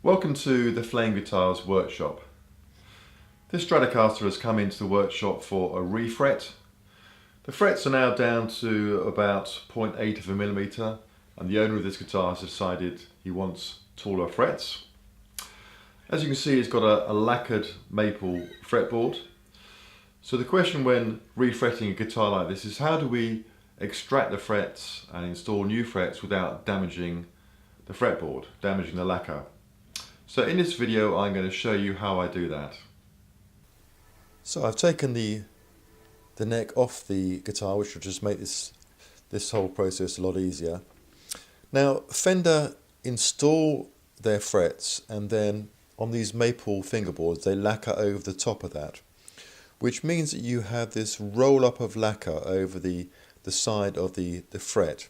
Welcome to the Flame Guitars workshop. This Stratocaster has come into the workshop for a refret. The frets are now down to about 0.8 of a millimetre, and the owner of this guitar has decided he wants taller frets. As you can see, it's got a lacquered maple fretboard. So the question when refretting a guitar like this is, how do we extract the frets and install new frets without damaging the fretboard, damaging the lacquer? So in this video I'm going to show you how I do that. So I've taken the neck off the guitar, which will just make this whole process a lot easier. Now Fender install their frets, and then on these maple fingerboards they lacquer over the top of that, which means that you have this roll up of lacquer over the side of the fret.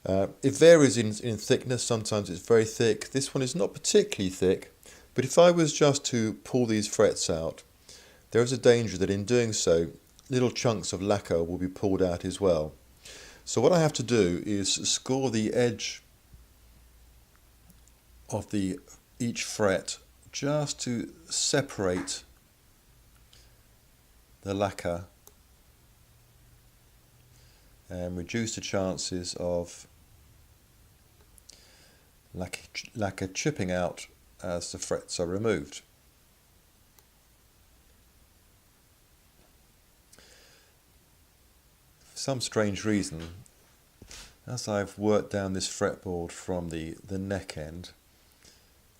It varies in thickness. Sometimes it's very thick. This one is not particularly thick, but if I was just to pull these frets out, there is a danger that in doing so little chunks of lacquer will be pulled out as well. So what I have to do is score the edge of each fret just to separate the lacquer and reduce the chances of lacquer chipping out as the frets are removed. For some strange reason, as I've worked down this fretboard from the neck end,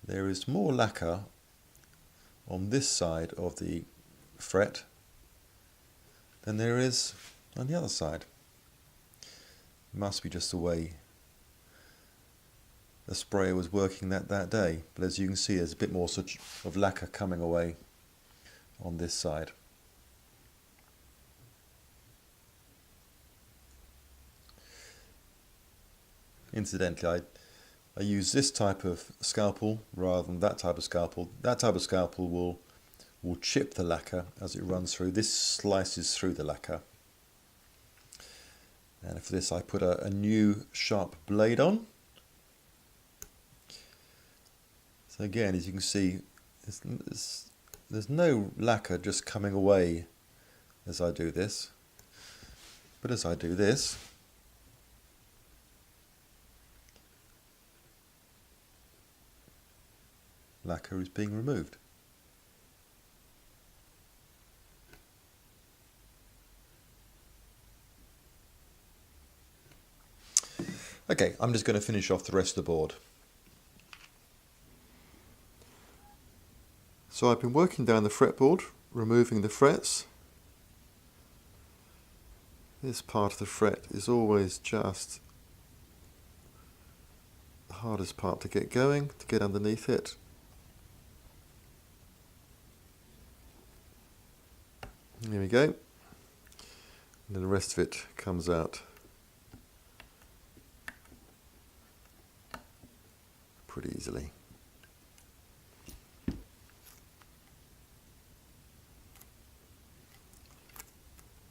there is more lacquer on this side of the fret than there is on the other side. It must be just the way the sprayer was working that day, but as you can see there's a bit more of lacquer coming away on this side. Incidentally, I use this type of scalpel rather than that type of scalpel. That type of scalpel will chip the lacquer as it runs through. This slices through the lacquer. And for this I put a new sharp blade on. So again, as you can see, there's no lacquer just coming away as I do this. But as I do this, lacquer is being removed. Okay, I'm just going to finish off the rest of the board. So I've been working down the fretboard, removing the frets. This part of the fret is always just the hardest part to get going, to get underneath it. There we go. And then the rest of it comes out pretty easily.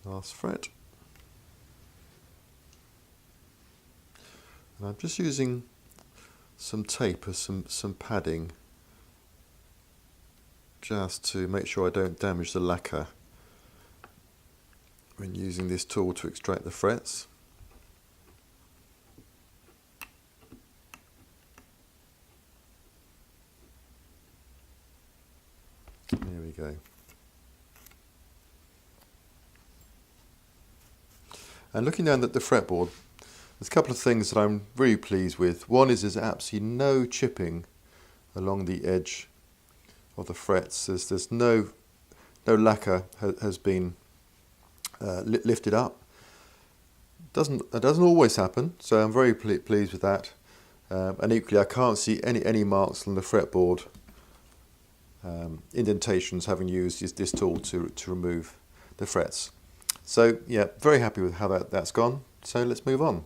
Last fret. And I'm just using some tape as some padding just to make sure I don't damage the lacquer when using this tool to extract the frets. There we go. And looking down at the fretboard, there's a couple of things that I'm really pleased with. One is there's absolutely no chipping along the edge of the frets. There's no lacquer has been lifted up. That doesn't always happen, so I'm very pleased with that. And equally, I can't see any marks on the fretboard, indentations, having used this tool to remove the frets. So yeah, very happy with how that's gone. So let's move on.